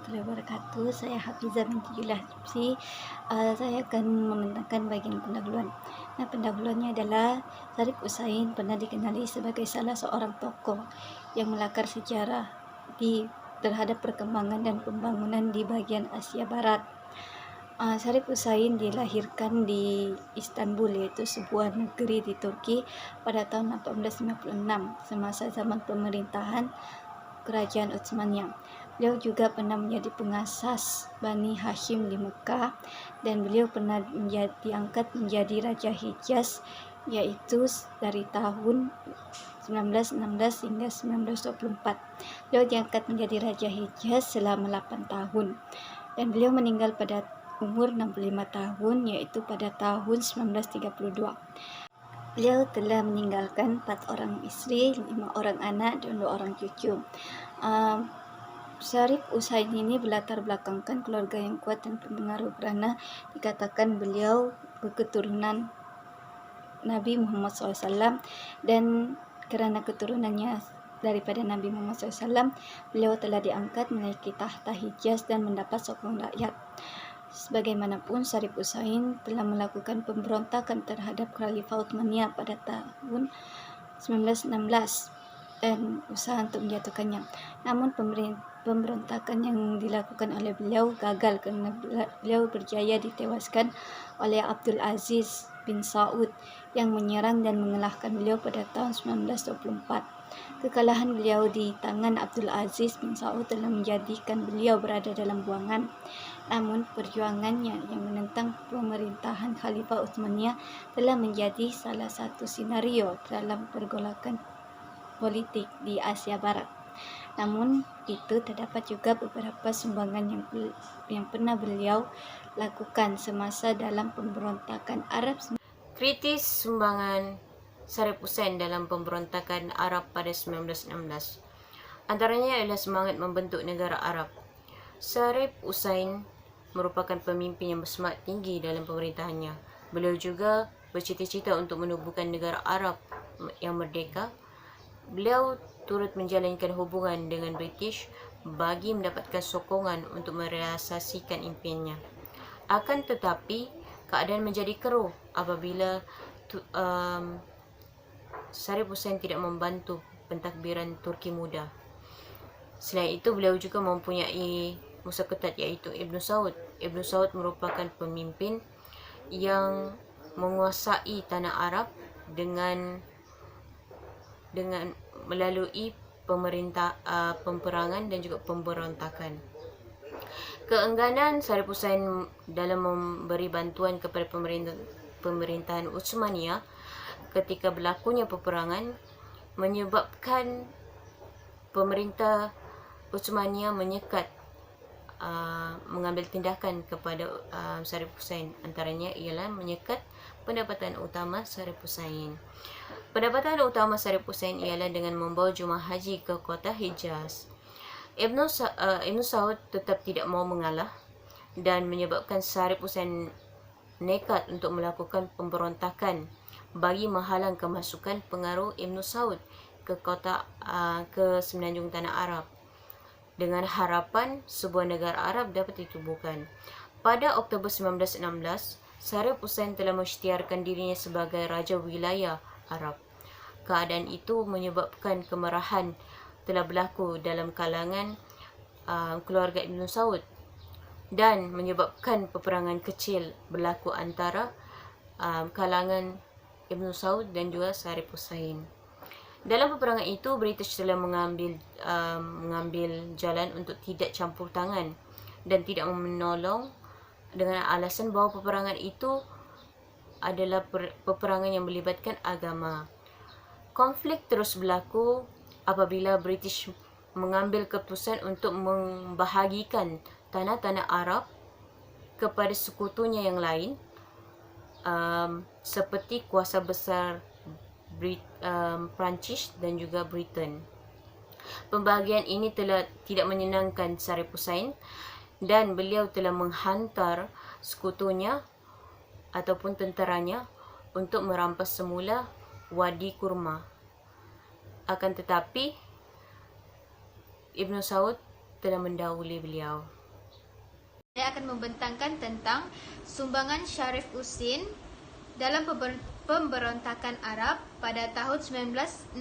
warahmatullahi wabarakatuh. Saya Hafizah binti Julahsi. Saya akan membentangkan bagian pendahuluan. Nah, pendahuluannya adalah Zarif Usain pernah dikenali sebagai salah seorang tokoh yang melakar sejarah terhadap perkembangan dan pembangunan di bagian Asia Barat. Zarif Usain dilahirkan di Istanbul, yaitu sebuah negeri di Turki pada tahun 1856 semasa zaman pemerintahan Kerajaan Utsmaniyah. Beliau juga pernah menjadi pengasas Bani Hashim di Mekah, dan beliau pernah diangkat menjadi Raja Hijaz, yaitu dari tahun 1916 hingga 1924. Beliau diangkat menjadi Raja Hijaz selama 8 tahun, dan beliau meninggal pada umur 65 tahun, yaitu pada tahun 1932. Beliau telah meninggalkan 4 orang istri, 5 orang anak, dan 2 orang cucu. Zarif Usain ini berlatar belakangkan keluarga yang kuat dan berpengaruh, kerana dikatakan beliau berketurunan Nabi Muhammad SAW, dan kerana keturunannya daripada Nabi Muhammad SAW, beliau telah diangkat menaiki tahta Hijaz dan mendapat sokongan rakyat. Sebagaimanapun, Zarif Usain telah melakukan pemberontakan terhadap Khalifah Utsmaniyah pada tahun 1916 dan usaha untuk menjatuhkannya. Namun pemberontakan yang dilakukan oleh beliau gagal kerana beliau berjaya ditewaskan oleh Abdul Aziz bin Saud yang menyerang dan mengalahkan beliau pada tahun 1924. Kekalahan beliau di tangan Abdul Aziz bin Saud telah menjadikan beliau berada dalam buangan. Namun perjuangannya yang menentang pemerintahan Khalifah Utsmaniyah telah menjadi salah satu senario dalam pergolakan politik di Asia Barat. Namun itu terdapat juga beberapa sumbangan yang pernah beliau lakukan semasa dalam pemberontakan Arab. Kritis sumbangan Zarif Usain dalam pemberontakan Arab pada 1916. Antaranya adalah semangat membentuk negara Arab. Zarif Usain merupakan pemimpin yang bersemangat tinggi dalam pemerintahannya. Beliau juga bercita-cita untuk menubuhkan negara Arab yang merdeka. Beliau turut menjalankan hubungan dengan British bagi mendapatkan sokongan untuk merealisasikan impiannya. Akan tetapi, keadaan menjadi keruh apabila Zarif Usain tidak membantu pentadbiran Turki muda. Selain itu, beliau juga mempunyai musuh ketat, iaitu Ibn Saud. Ibn Saud merupakan pemimpin yang menguasai tanah Arab dengan melalui peperangan dan juga pemberontakan. Keengganan Zarif Usain dalam memberi bantuan kepada pemerintahan Utsmaniyah ketika berlakunya peperangan menyebabkan pemerintah Utsmaniyah menyekat mengambil tindakan kepada Zarif Usain. Antaranya ialah menyekat pendapatan utama Zarif Usain. Pendapatan utama Zarif Usain ialah dengan membawa jemaah haji ke kota Hijaz. Ibn Saud tetap tidak mau mengalah dan menyebabkan Zarif Usain nekat untuk melakukan pemberontakan bagi menghalang kemasukan pengaruh Ibn Saud ke semenanjung tanah Arab, dengan harapan sebuah negara Arab dapat ditubuhkan. Pada Oktober 1916, Zarif Usain telah mengisytiharkan dirinya sebagai Raja Wilayah Arab. Keadaan itu menyebabkan kemarahan telah berlaku dalam kalangan keluarga Ibn Saud dan menyebabkan peperangan kecil berlaku antara kalangan Ibn Saud dan juga Zarif Usain. Dalam peperangan itu, British telah mengambil jalan untuk tidak campur tangan dan tidak menolong, dengan alasan bahawa peperangan itu adalah peperangan yang melibatkan agama. Konflik terus berlaku apabila British mengambil keputusan untuk membahagikan tanah-tanah Arab kepada sekutunya yang lain, seperti kuasa besar Perancis dan juga Britain. Pembahagian ini tidak menyenangkan Zarif Usain dan beliau telah menghantar sekutunya ataupun tenteranya untuk merampas semula Wadi Kurma. Akan tetapi, Ibn Saud telah mendahului beliau. Saya akan membentangkan tentang sumbangan Syarif Usin dalam pemberontakan Arab pada tahun 1916,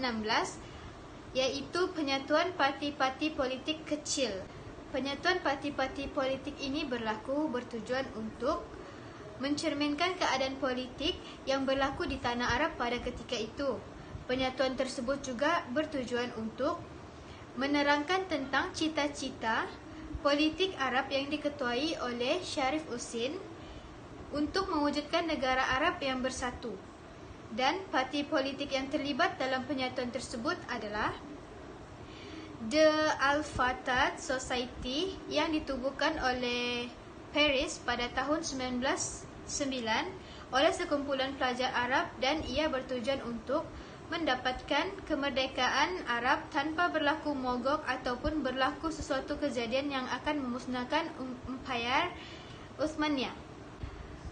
iaitu penyatuan parti-parti politik kecil. Penyatuan parti-parti politik ini bertujuan untuk mencerminkan keadaan politik yang berlaku di tanah Arab pada ketika itu. Penyatuan tersebut juga bertujuan untuk menerangkan tentang cita-cita politik Arab yang diketuai oleh Syarif Usin untuk mewujudkan negara Arab yang bersatu. Dan parti politik yang terlibat dalam penyatuan tersebut adalah The Al-Fatah Society yang ditubuhkan oleh Paris pada tahun 1909 oleh sekumpulan pelajar Arab, dan ia bertujuan untuk mendapatkan kemerdekaan Arab tanpa berlaku mogok ataupun berlaku sesuatu kejadian yang akan memusnahkan Empire Uthmaniyah.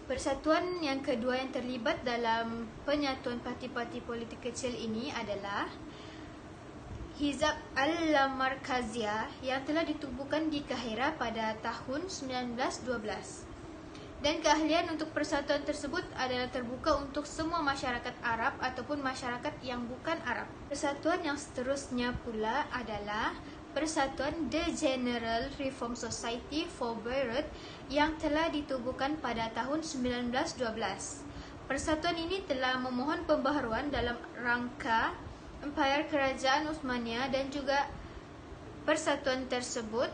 Persatuan yang kedua yang terlibat dalam penyatuan parti-parti politik kecil ini adalah Hizb al-Markaziyah yang telah ditubuhkan di Kahira pada tahun 1912. Dan keahlian untuk persatuan tersebut adalah terbuka untuk semua masyarakat Arab ataupun masyarakat yang bukan Arab. Persatuan yang seterusnya pula adalah Persatuan The General Reform Society for Beirut yang telah ditubuhkan pada tahun 1912. Persatuan ini telah memohon pembaharuan dalam rangka Empire Kerajaan Uthmaniyah, dan juga persatuan tersebut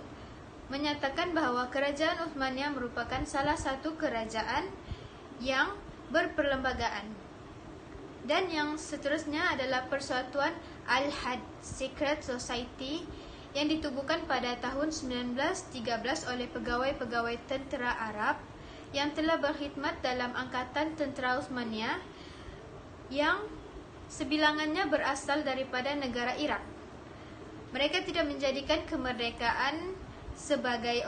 menyatakan bahawa Kerajaan Uthmaniyah merupakan salah satu kerajaan yang berperlembagaan. Dan yang seterusnya adalah Persatuan Al-Had Secret Society yang ditubuhkan pada tahun 1913 oleh pegawai-pegawai tentera Arab yang telah berkhidmat dalam Angkatan Tentera Uthmaniyah yang sebilangannya berasal daripada negara Iraq. Mereka tidak menjadikan kemerdekaan sebagai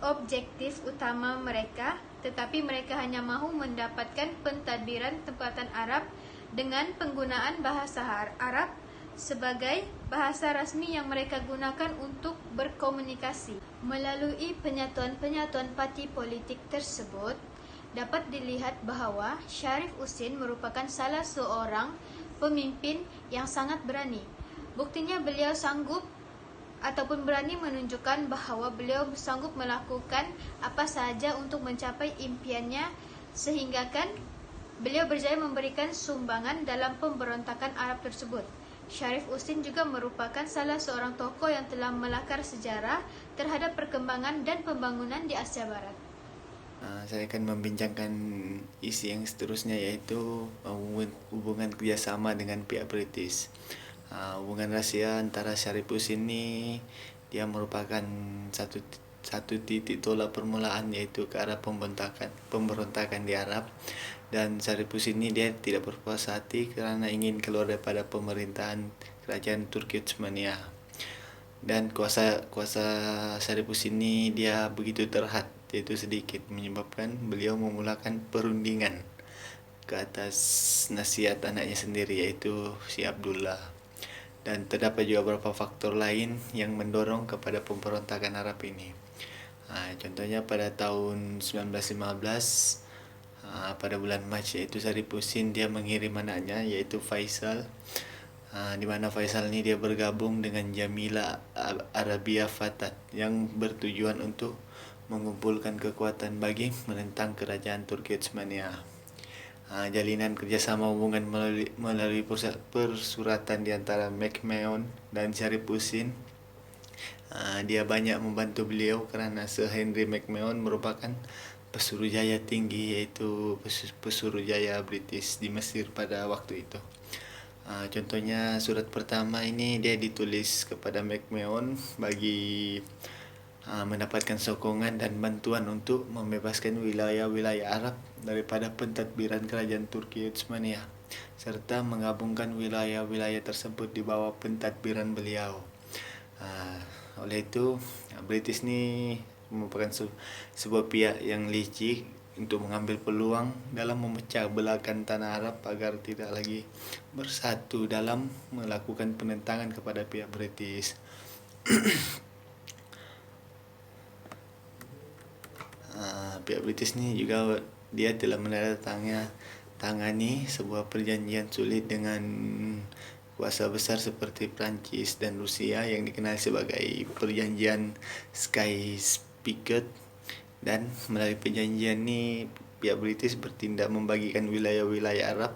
objektif utama mereka, tetapi mereka hanya mahu mendapatkan pentadbiran tempatan Arab dengan penggunaan bahasa Arab sebagai bahasa rasmi yang mereka gunakan untuk berkomunikasi. Melalui penyatuan-penyatuan parti politik tersebut, dapat dilihat bahawa Syarif Usin merupakan salah seorang pemimpin yang sangat berani. Buktinya beliau sanggup ataupun berani menunjukkan bahawa beliau sanggup melakukan apa sahaja untuk mencapai impiannya, sehinggakan beliau berjaya memberikan sumbangan dalam pemberontakan Arab tersebut. Syarif Usin juga merupakan salah seorang tokoh yang telah melakar sejarah terhadap perkembangan dan pembangunan di Asia Barat. Saya akan membincangkan isi yang seterusnya, yaitu hubungan kerjasama dengan pihak British. Hubungan rahsia antara Syarif Usin ini dia merupakan satu titik tolak permulaan, yaitu ke arah pemberontakan di Arab. Dan Syarif Usin ini dia tidak berpuas hati kerana ingin keluar daripada pemerintahan kerajaan Turki Utsmaniyah. Dan kuasa Syarif Usin ini dia begitu terhad, yaitu sedikit, menyebabkan beliau memulakan perundingan ke atas nasihat anaknya sendiri, yaitu si Abdullah. Dan terdapat juga beberapa faktor lain yang mendorong kepada pemberontakan Arab ini. Contohnya pada tahun 1915, pada bulan Mac, yaitu Syarif Usin dia mengirim anaknya, yaitu Faisal, di mana Faisal ini dia bergabung dengan Jamila Arabia Fatah yang bertujuan untuk mengumpulkan kekuatan bagi menentang kerajaan Turki Utsmaniyah. Jalinan kerjasama hubungan melalui persuratan di antara McMahon dan Syarif Usin. Dia banyak membantu beliau kerana Sir Henry McMahon merupakan pesuruhjaya tinggi, yaitu pesuruhjaya British di Mesir pada waktu itu. Contohnya surat pertama ini dia ditulis kepada McMahon bagi mendapatkan sokongan dan bantuan untuk membebaskan wilayah-wilayah Arab daripada pentadbiran kerajaan Turki Utsmaniyah, serta menggabungkan wilayah-wilayah tersebut di bawah pentadbiran beliau. Oleh itu, British ni merupakan sebuah pihak yang licik untuk mengambil peluang dalam memecah belahkan tanah Arab agar tidak lagi bersatu dalam melakukan penentangan kepada pihak British. pihak British ni juga dia telah menandatangani sebuah perjanjian sulit dengan kuasa besar seperti Perancis dan Rusia yang dikenal sebagai perjanjian Sykes-Picot, dan melalui perjanjian ni pihak British bertindak membagikan wilayah-wilayah Arab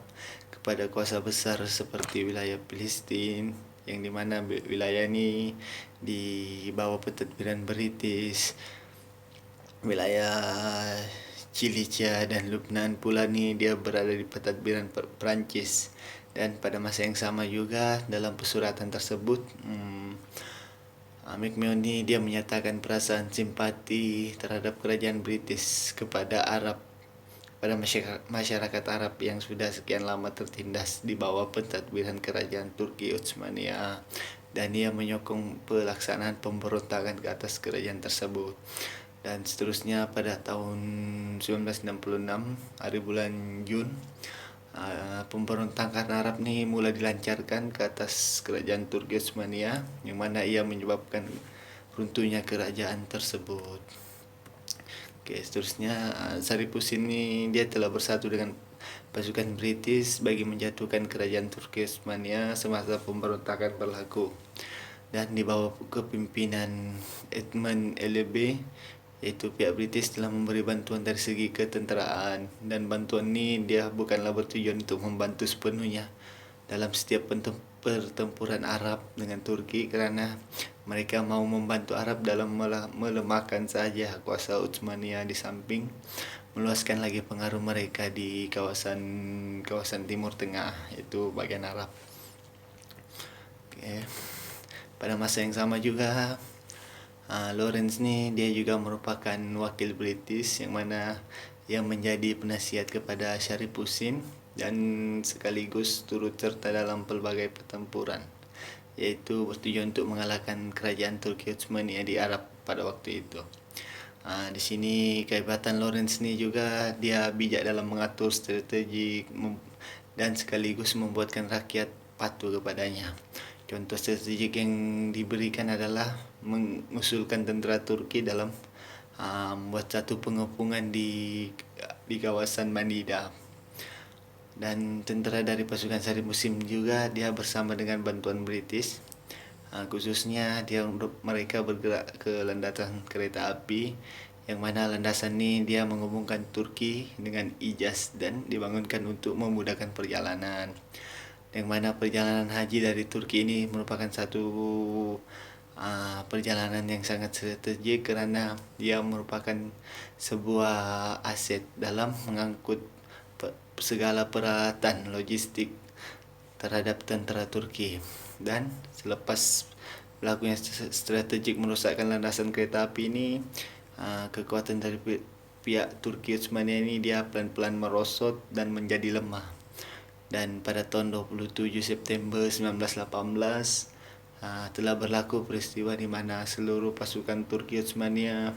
kepada kuasa besar seperti wilayah Palestin, yang di mana wilayah ni di bawah pentadbiran British. Wilayah Cilicia dan Lebanon pula ni dia berada di pentadbiran Perancis. Dan pada masa yang sama juga dalam persuratan tersebut McMahon ni dia menyatakan perasaan simpati terhadap kerajaan British kepada Arab, pada masyarakat Arab yang sudah sekian lama tertindas di bawah pentadbiran kerajaan Turki Utsmania, dan ia menyokong pelaksanaan pemberontakan ke atas kerajaan tersebut. Dan seterusnya pada tahun 1966 hari bulan Jun, pemberontakan Arab ni mula dilancarkan ke atas kerajaan Turki Utsmania, yang mana ia menyebabkan runtuhnya kerajaan tersebut. Oke, seterusnya Sarip Husin ni dia telah bersatu dengan pasukan British bagi menjatuhkan kerajaan Turki Utsmania semasa pemberontakan berlaku. Dan di bawah kepimpinan Edmund Allaby, iaitu pihak British telah memberi bantuan dari segi ketenteraan, dan bantuan ni dia bukanlah bertujuan untuk membantu sepenuhnya dalam setiap pertempuran Arab dengan Turki, kerana mereka mahu membantu Arab dalam melemahkan saja kuasa Utsmania, di samping meluaskan lagi pengaruh mereka di kawasan Timur Tengah, iaitu bagian Arab. Oke. Pada masa yang sama juga Lawrence ni dia juga merupakan wakil British yang mana yang menjadi penasihat kepada Sharif Husin dan sekaligus turut serta dalam pelbagai pertempuran, iaitu bertujuan untuk mengalahkan kerajaan Turki Utsmania di Arab pada waktu itu. Di sini kehebatan Lawrence ni juga dia bijak dalam mengatur strategi dan sekaligus membuatkan rakyat patuh kepadanya. Contoh strategik yang diberikan adalah mengusulkan tentera Turki dalam membuat satu pengepungan di kawasan Manida. Dan tentera dari pasukan Sharif Husin juga dia bersama dengan bantuan British, khususnya mereka bergerak ke landasan kereta api, yang mana landasan ini dia menghubungkan Turki dengan Hijaz dan dibangunkan untuk memudahkan perjalanan. Yang mana perjalanan haji dari Turki ini merupakan satu perjalanan yang sangat strategik, kerana dia merupakan sebuah aset dalam mengangkut segala peralatan logistik terhadap tentera Turki. Dan selepas berlakunya strategik merosakkan landasan kereta api ini, kekuatan dari pihak Turki Utsmania ini dia pelan-pelan merosot dan menjadi lemah. Dan pada tahun 27 September 1918 telah berlaku peristiwa di mana seluruh pasukan Turki Utsmania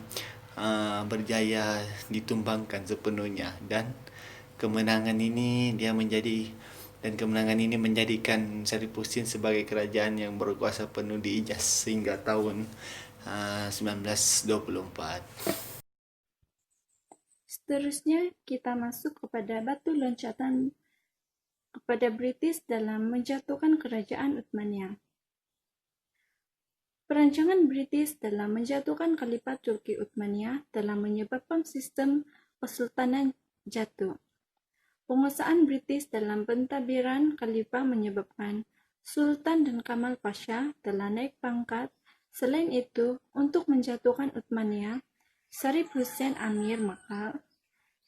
berjaya ditumbangkan sepenuhnya, dan kemenangan ini menjadikan Sharif Husin sebagai kerajaan yang berkuasa penuh di Hijaz hingga tahun 1924. Seterusnya kita masuk kepada batu loncatan kepada British dalam menjatuhkan kerajaan Utsmania. Perancangan British dalam menjatuhkan Khalifat Turki Utsmania telah menyebabkan sistem kesultanan jatuh. Penguasaan British dalam pentadbiran Khalifah menyebabkan Sultan dan Kamal Pasha telah naik pangkat. Selain itu, untuk menjatuhkan Utsmania, Sharif Husin Amir Makkah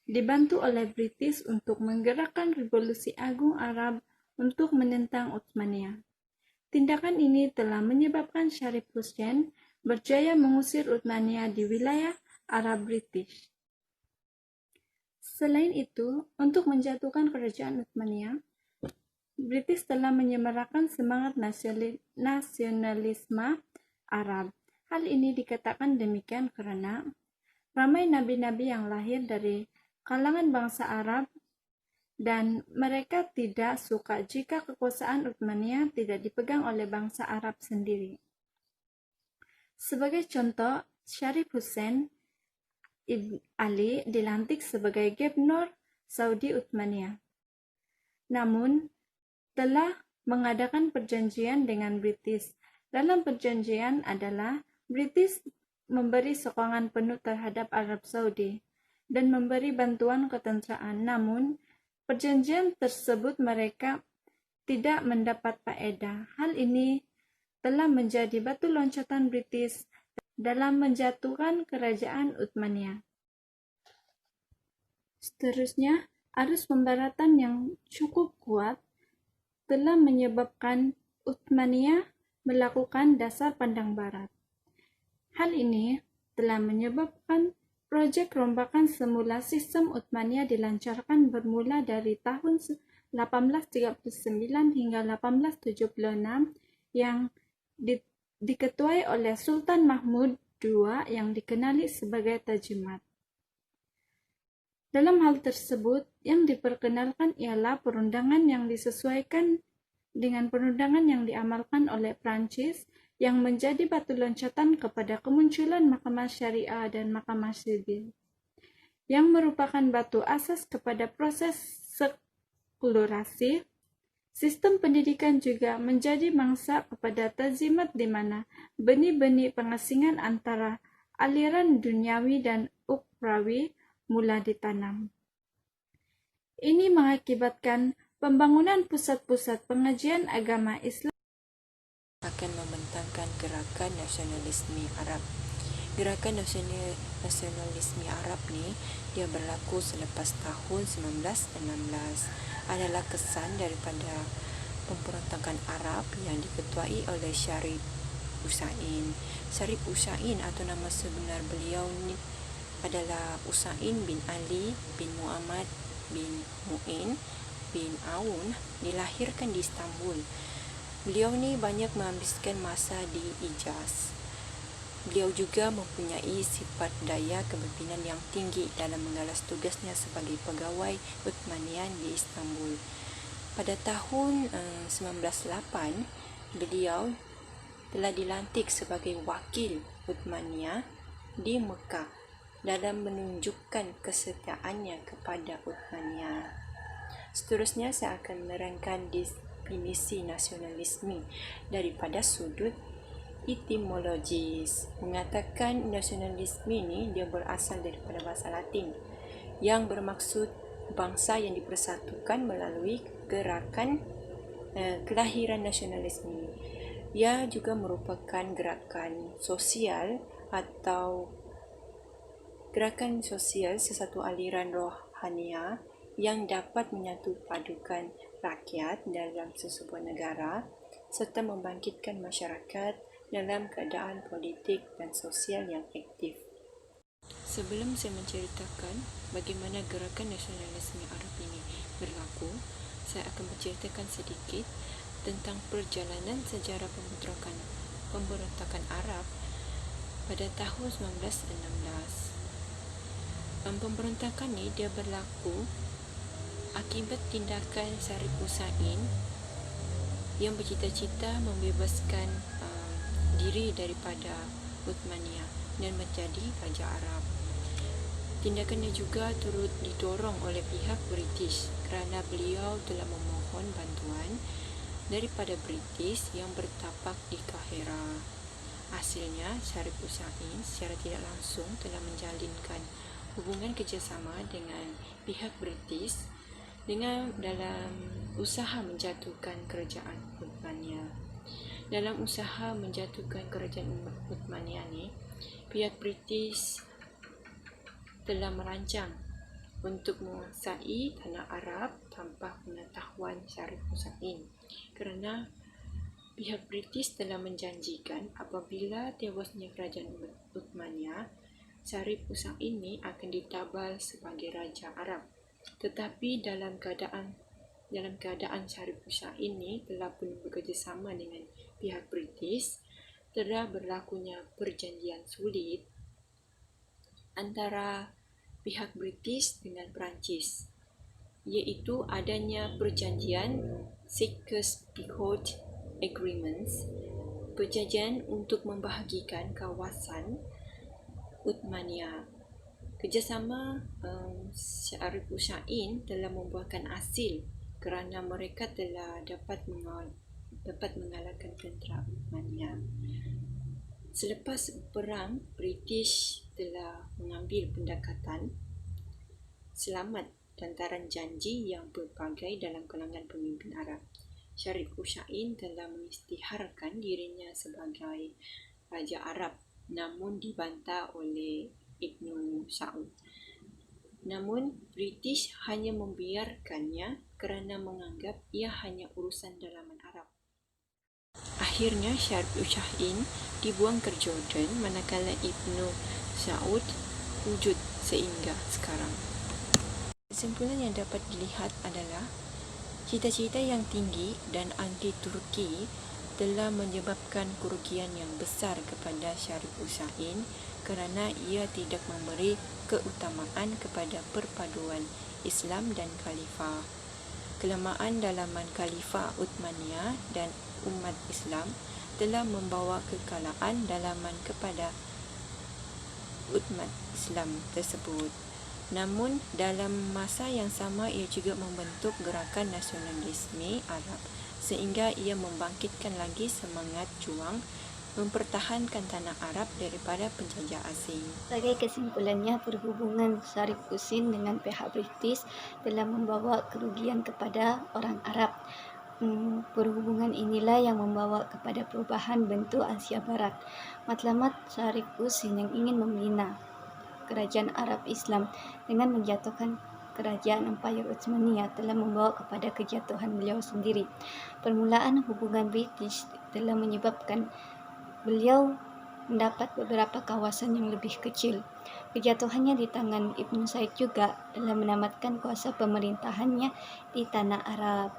dibantu oleh British untuk menggerakkan Revolusi Agung Arab untuk menentang Utsmania. Tindakan ini telah menyebabkan Sharif Husin berjaya mengusir Utsmania di wilayah Arab British. Selain itu, untuk menjatuhkan kerajaan Utsmania, British telah menyemarakan semangat nasionalisme Arab. Hal ini dikatakan demikian karena ramai nabi-nabi yang lahir dari kalangan bangsa Arab, dan mereka tidak suka jika kekuasaan Utsmania tidak dipegang oleh bangsa Arab sendiri. Sebagai contoh, Sharif Husin ibn Ali dilantik sebagai Gubernur Saudi Uthmaniyah. Namun, telah mengadakan perjanjian dengan British. Dalam perjanjian adalah British memberi sokongan penuh terhadap Arab Saudi dan memberi bantuan ketenteraan. Namun, perjanjian tersebut mereka tidak mendapat faedah. Hal ini telah menjadi batu loncatan British dalam menjatuhkan kerajaan Uthmaniyah. Seterusnya, arus pembaratan yang cukup kuat telah menyebabkan Uthmaniyah melakukan dasar pandang barat. Hal ini telah menyebabkan proyek rombakan semula sistem Uthmaniyah dilancarkan bermula dari tahun 1839 hingga 1876 yang diketuai oleh Sultan Mahmud II yang dikenali sebagai Tajimat. Dalam hal tersebut, yang diperkenalkan ialah perundangan yang disesuaikan dengan perundangan yang diamalkan oleh Prancis yang menjadi batu loncatan kepada kemunculan Mahkamah Syariah dan Mahkamah Sivil, yang merupakan batu asas kepada proses sekularasi. Sistem pendidikan juga menjadi mangsa kepada tazimat di mana benih-benih pengasingan antara aliran duniawi dan ukhrawi mula ditanam. Ini mengakibatkan pembangunan pusat-pusat pengajian agama Islam akan membentangkan gerakan nasionalisme Arab. Gerakan nasionalisme Arab ni dia berlaku selepas tahun 1916. Adalah kesan daripada pemberontakan Arab yang diketuai oleh Sharif Hussain. Sharif Hussain atau nama sebenar beliau ni adalah Hussain bin Ali bin Muhammad bin Mu'in bin Aun, dilahirkan di Istanbul. Beliau ni banyak menghabiskan masa di Hijaz. Beliau juga mempunyai sifat daya kepimpinan yang tinggi dalam mengalas tugasnya sebagai pegawai Uthmaniyah di Istanbul. Pada tahun 1908, beliau telah dilantik sebagai wakil Uthmaniyah di Mekah dalam menunjukkan kesetiaannya kepada Uthmaniyah. Seterusnya saya akan menerangkan definisi nasionalisme daripada sudut etimologis. Mengatakan nasionalisme ini dia berasal daripada bahasa Latin yang bermaksud bangsa yang dipersatukan melalui gerakan kelahiran nasionalisme. Ia juga merupakan gerakan sosial atau gerakan sosial sesuatu aliran rohaniah yang dapat menyatu padukan rakyat dalam sesebuah negara serta membangkitkan masyarakat dalam keadaan politik dan sosial yang aktif. Sebelum saya menceritakan bagaimana gerakan nasionalisme Arab ini berlaku, saya akan menceritakan sedikit tentang perjalanan sejarah pemberontakan Arab pada tahun 1916. Pemberontakan ini dia berlaku akibat tindakan Sharif Hussain yang bercita-cita membebaskan diri daripada Uthmaniyah dan menjadi Raja Arab. Tindakannya juga turut didorong oleh pihak British kerana beliau telah memohon bantuan daripada British yang bertapak di Kahira. Hasilnya, Sharif Hussain secara tidak langsung telah menjalinkan hubungan kerjasama dengan pihak British dengan dalam usaha menjatuhkan kerajaan Uthmaniyah. Dalam usaha menjatuhkan kerajaan Uthmaniyah ni, pihak British telah merancang untuk menguasai tanah Arab tanpa pengetahuan Sharif Hussain kerana pihak British telah menjanjikan apabila tewasnya kerajaan Uthmaniyah, Sharif Hussain ini akan ditabal sebagai Raja Arab. Tetapi dalam keadaan Sharif Hussain ini telah pun bekerjasama dengan pihak British, telah berlakunya perjanjian sulit antara pihak British dengan Perancis, iaitu adanya perjanjian Sykes-Picot Agreements, perjanjian untuk membahagikan kawasan Uthmaniyah. Kerjasama Syarif Hussain telah membuahkan hasil kerana mereka telah dapat mengalahkan tentera Uthmaniyah. Selepas perang, British telah mengambil pendekatan selamat lantaran janji yang berbagai dalam kalangan pemimpin Arab. Syarif Hussain telah mengisytiharkan dirinya sebagai Raja Arab namun dibantah oleh Ibnu Saud. Namun, British hanya membiarkannya kerana menganggap ia hanya urusan dalaman Arab. Akhirnya, Syarif Hussain dibuang ke Jordan manakala Ibnu Saud wujud sehingga sekarang. Kesimpulan yang dapat dilihat adalah cita-cita yang tinggi dan anti Turki telah menyebabkan kerugian yang besar kepada Syarif Hussain kerana ia tidak memberi keutamaan kepada perpaduan Islam dan Khalifah. Kelemahan dalaman Khalifah Uthmaniyah dan umat Islam telah membawa kekalahan dalaman kepada umat Islam tersebut. Namun, dalam masa yang sama ia juga membentuk gerakan nasionalisme Arab sehingga ia membangkitkan lagi semangat juang mempertahankan tanah Arab daripada penjajah asing. Sebagai kesimpulannya, perhubungan Syarif Hussain dengan pihak British telah membawa kerugian kepada orang Arab. Perhubungan inilah yang membawa kepada perubahan bentuk Asia Barat. Matlamat Syarif Hussain yang ingin membina kerajaan Arab Islam dengan menjatuhkan kerajaan Empayar Uthmaniyah telah membawa kepada kejatuhan beliau sendiri. Permulaan hubungan British telah menyebabkan beliau mendapat beberapa kawasan yang lebih kecil. Kejatuhannya di tangan Ibn Said juga telah menamatkan kuasa pemerintahannya di tanah Arab.